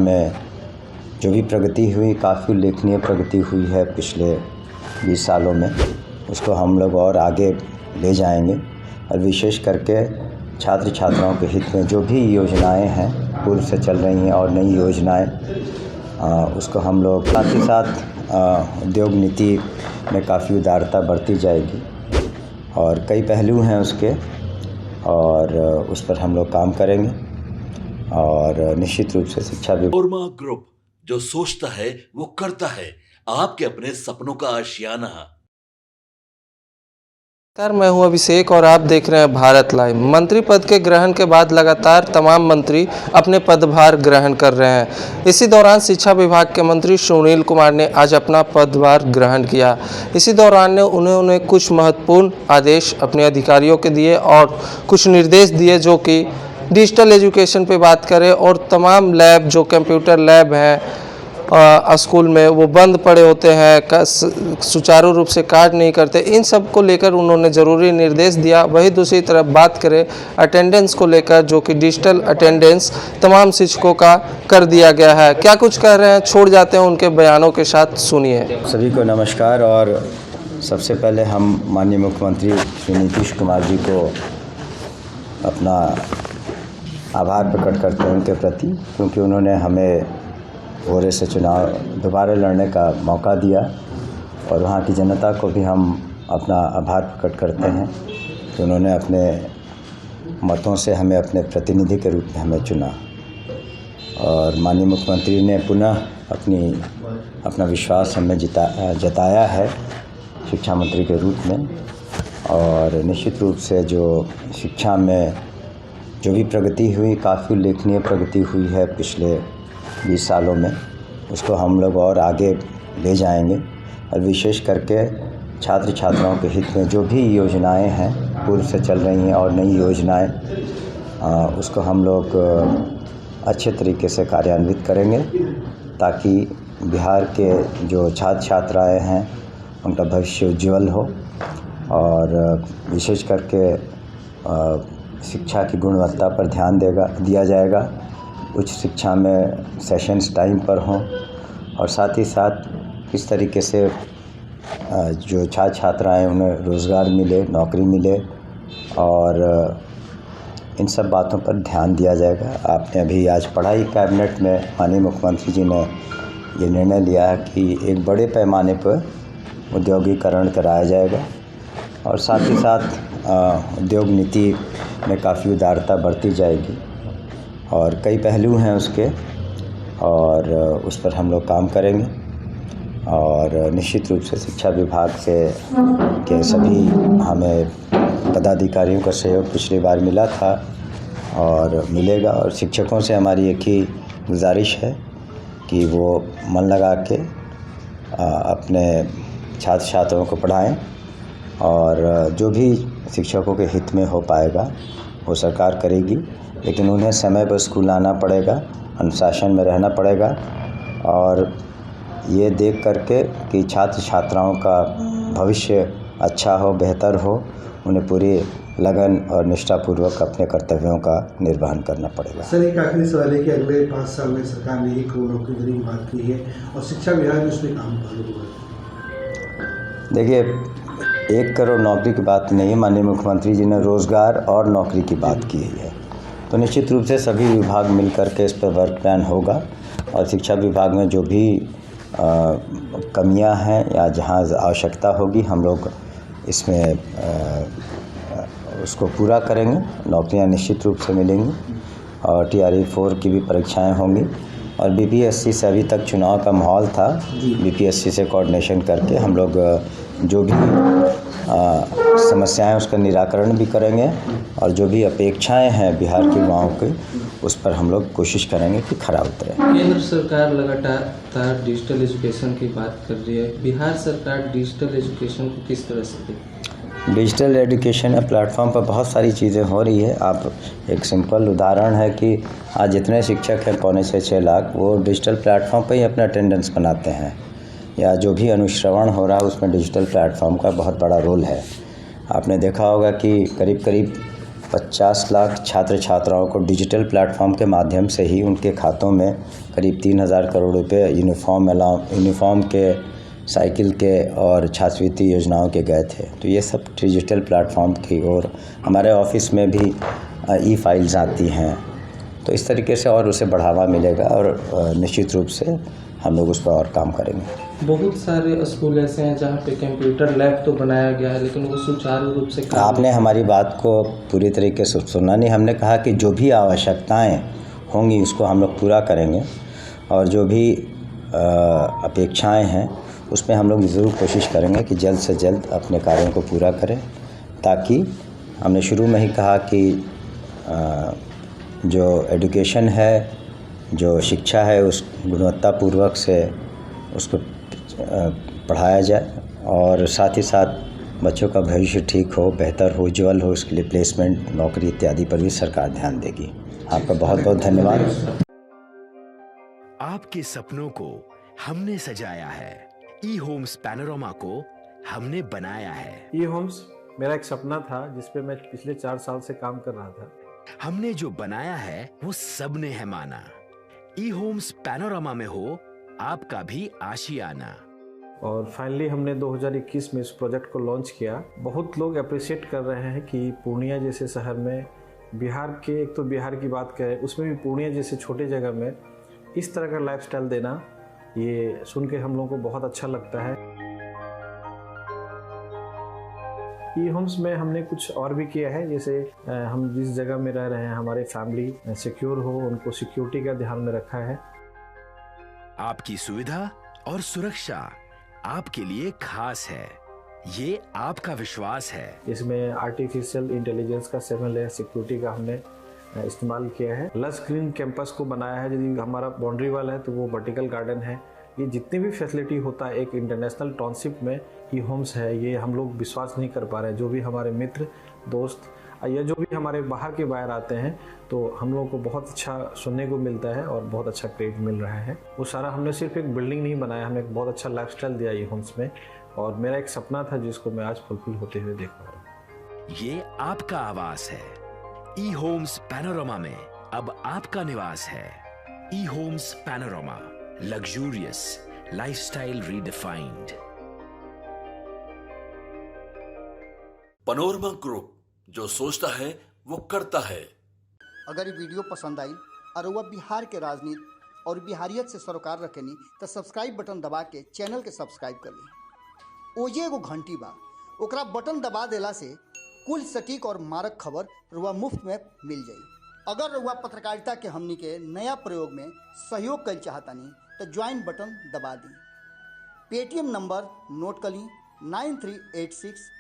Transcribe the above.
में जो भी प्रगति हुई, काफ़ी उल्लेखनीय प्रगति हुई है पिछले 20 सालों में, उसको हम लोग और आगे ले जाएंगे। और विशेष करके छात्र छात्राओं के हित में जो भी योजनाएं हैं पूर्व से चल रही हैं और नई योजनाएं, उसको हम लोग साथ ही साथ उद्योग नीति में काफ़ी उदारता बरती जाएगी और कई पहलू हैं उसके, और उस पर हम लोग काम करेंगे। और निश्चित रूप से शिक्षा भी ओरमा ग्रुप, जो सोचता है वो करता है, आपके अपने सपनों का आशियाना। मैं हूं अभिषेक और आप देख रहे हैं भारत लाइव। मंत्री पद के ग्रहण के बाद लगातार तमाम मंत्री अपने पदभार ग्रहण कर रहे हैं। इसी दौरान शिक्षा विभाग के मंत्री सुनील कुमार ने आज अपना पदभार ग्रहण किया। इसी दौरान उन्होंने कुछ महत्वपूर्ण आदेश अपने अधिकारियों के दिए और कुछ निर्देश दिए, जो कि डिजिटल एजुकेशन पे बात करें और तमाम लैब, जो कंप्यूटर लैब हैं स्कूल में, वो बंद पड़े होते हैं, सुचारू रूप से कार्य नहीं करते, इन सब को लेकर उन्होंने ज़रूरी निर्देश दिया। वही दूसरी तरफ बात करें अटेंडेंस को लेकर, जो कि डिजिटल अटेंडेंस तमाम शिक्षकों का कर दिया गया है। क्या कुछ कह रहे हैं, छोड़ जाते हैं उनके बयानों के साथ, सुनिए। सभी को नमस्कार। और सबसे पहले हम माननीय मुख्यमंत्री श्री नीतीश कुमार जी को अपना आभार प्रकट करते हैं उनके प्रति, क्योंकि उन्होंने हमें भोरे से चुनाव दोबारा लड़ने का मौका दिया और वहाँ की जनता को भी हम अपना आभार प्रकट करते हैं कि उन्होंने अपने मतों से हमें अपने प्रतिनिधि के रूप में हमें चुना। और माननीय मुख्यमंत्री ने पुनः अपना विश्वास हमें जताया है शिक्षा मंत्री के रूप में। और निश्चित रूप से जो शिक्षा में जो भी प्रगति हुई, काफ़ी उल्लेखनीय प्रगति हुई है पिछले 20 सालों में, उसको हम लोग और आगे ले जाएंगे। और विशेष करके छात्र छात्राओं के हित में जो भी योजनाएं हैं पूर्व से चल रही हैं और नई योजनाएं, उसको हम लोग अच्छे तरीके से कार्यान्वित करेंगे, ताकि बिहार के जो छात्र छात्राएँ हैं उनका भविष्य उज्ज्वल हो। और विशेष करके शिक्षा की गुणवत्ता पर ध्यान दिया जाएगा। उच्च शिक्षा में सेशंस टाइम पर हों और साथ ही साथ किस तरीके से जो छात्र छात्राएँ उन्हें रोज़गार मिले, नौकरी मिले, और इन सब बातों पर ध्यान दिया जाएगा। आपने अभी आज पढ़ा ही, कैबिनेट में माननीय मुख्यमंत्री जी ने ये निर्णय लिया है कि एक बड़े पैमाने पर औद्योगिकरण कराया जाएगा और साथ ही साथ उद्योग नीति में काफ़ी उदारता बरती जाएगी और कई पहलू हैं उसके, और उस पर हम लोग काम करेंगे। और निश्चित रूप से शिक्षा विभाग के सभी हमें पदाधिकारियों का सहयोग पिछली बार मिला था और मिलेगा। और शिक्षकों से हमारी एक ही गुजारिश है कि वो मन लगा के अपने छात्र छात्राओं को पढ़ाएं, और जो भी शिक्षकों के हित में हो पाएगा वो सरकार करेगी, लेकिन उन्हें समय पर स्कूल आना पड़ेगा, अनुशासन में रहना पड़ेगा। और ये देख करके कि छात्र छात्राओं का भविष्य अच्छा हो, बेहतर हो, उन्हें पूरी लगन और निष्ठापूर्वक अपने कर्तव्यों का निर्वहन करना पड़ेगा। सर, एक आखिरी सवाल है कि अगले 5 साल में सरकार ने 1 करोड़ नौकरी देने की बात की है और शिक्षा विभाग में उसमें काम चालू हुआ है। देखिए, 1 करोड़ नौकरी की बात नहीं है, माननीय मुख्यमंत्री जी ने रोज़गार और नौकरी की बात की है। तो निश्चित रूप से सभी विभाग मिलकर के इस पर वर्क प्लान होगा और शिक्षा विभाग में जो भी कमियां हैं या जहां आवश्यकता होगी, हम लोग इसमें उसको पूरा करेंगे। नौकरियां निश्चित रूप से मिलेंगी और TRE 4 की भी परीक्षाएं होंगी। और BPSC से अभी तक चुनाव का माहौल था, BPSC से कोऑर्डिनेशन करके हम लोग जो भी समस्याएं उसका निराकरण भी करेंगे और जो भी अपेक्षाएं हैं बिहार के गाँव के, उस पर हम लोग कोशिश करेंगे कि खरा उतरे। केंद्र सरकार लगातार डिजिटल एजुकेशन की बात कर रही है, बिहार सरकार डिजिटल एजुकेशन को किस तरह से देखती? डिजिटल एजुकेशन प्लेटफॉर्म पर बहुत सारी चीज़ें हो रही है। आप एक सिंपल उदाहरण है कि आज जितने शिक्षक हैं 5.25-6 लाख, वो डिजिटल प्लेटफॉर्म पर ही अपना अटेंडेंस बनाते हैं, या जो भी अनुश्रवण हो रहा है उसमें डिजिटल प्लेटफॉर्म का बहुत बड़ा रोल है। आपने देखा होगा कि करीब करीब 50 लाख छात्र छात्राओं को डिजिटल प्लेटफॉर्म के माध्यम से ही उनके खातों में करीब 3000 करोड़ रुपए यूनिफॉर्म के, साइकिल के और छात्रवृत्ति योजनाओं के गए थे। तो ये सब डिजिटल प्लेटफॉर्म की ओर हमारे ऑफिस में भी ई फाइल्स आती हैं। तो इस तरीके से और उसे बढ़ावा मिलेगा और निश्चित रूप से हम लोग उस पर और काम करेंगे। बहुत सारे स्कूल ऐसे हैं जहाँ पे कंप्यूटर लैब तो बनाया गया है लेकिन वो सुचारू रूप से आपने हमारी बात को पूरी तरीके से सुना नहीं। हमने कहा कि जो भी आवश्यकताएं होंगी उसको हम लोग पूरा करेंगे और जो भी अपेक्षाएं हैं उसमें हम लोग ज़रूर कोशिश करेंगे कि जल्द से जल्द अपने कार्यों को पूरा करें, ताकि हमने शुरू में ही कहा कि जो एजुकेशन है, जो शिक्षा है, उस गुणवत्तापूर्वक से उसको पढ़ाया जाए और साथ ही साथ बच्चों का भविष्य ठीक हो, बेहतर हो, उज्ज्वल हो, इसके लिए प्लेसमेंट, नौकरी इत्यादि पर भी सरकार ध्यान देगी। आपका बहुत बहुत धन्यवाद। आपके सपनों को हमने सजाया है, ई होम्स पैनोरमा को हमने बनाया है। ई होम्स मेरा एक सपना था जिस पे मैं पिछले 4 साल से काम कर रहा था। हमने जो बनाया है वो सबने है माना। ई होम्स पैनोरमा में हो आपका भी आशियाना। और फाइनली हमने 2021 में इस प्रोजेक्ट को लॉन्च किया। बहुत लोग अप्रिशिएट कर रहे हैं कि पूर्णिया जैसे शहर में, बिहार के, एक तो बिहार की बात करें उसमें भी पूर्णिया जैसे छोटे जगह में इस तरह का लाइफस्टाइल देना, ये सुन के हम लोगों को बहुत अच्छा लगता है। ई होम्स में हमने कुछ और भी किया है, जैसे हम जिस जगह में रह रहे हैं हमारे फैमिली सिक्योर हो, उनको सिक्योरिटी का ध्यान में रखा है। आपकी सुविधा और सुरक्षा आपके लिए खास है, ये आपका विश्वास है। इसमें आर्टिफिशियल इंटेलिजेंस का 7 लेयर सिक्योरिटी का हमने इस्तेमाल किया है। लस ग्रीन कैंपस को बनाया है। यदि हमारा बाउंड्री वाल है तो वो वर्टिकल गार्डन है। ये जितनी भी फैसिलिटी होता है एक इंटरनेशनल टाउनशिप में ई होम्स है, ये हम लोग विश्वास नहीं कर पा रहे हैं। जो भी हमारे मित्र, दोस्त या जो भी हमारे बाहर के बाहर आते हैं तो हम लोगों को बहुत अच्छा सुनने को मिलता है और बहुत अच्छा क्रेडिट मिल रहा है। वो सारा हमने सिर्फ एक बिल्डिंग नहीं बनाया, हमें एक बहुत अच्छा लाइफस्टाइल दिया ई होम्स में, और मेरा एक सपना था जिसको मैं आज फुलफिल होते हुए देख पा रहा हूँ। ये आपका आवास है। ई होम्स पैनोरमा में अब आपका निवास है। E Homes Panorama, luxurious lifestyle redefined. Panorama group, जो सोचता है वो करता है। अगर ये वीडियो पसंद आई और वह बिहार के राजनीति और बिहारियत से सरोकार रखेनी तो सब्सक्राइब बटन दबा के चैनल के सब्सक्राइब कर ली। ओजे एगो घंटी बा, ओकरा बटन दबा देला से कुल सटीक और मारक खबर रुआ मुफ्त में मिल जाई। अगर रुआ पत्रकारिता के हमनी के नया प्रयोग में सहयोग कर चाहतानी तो ज्वाइन बटन दबा दी। पेटीएम नंबर नोट कर ली 9386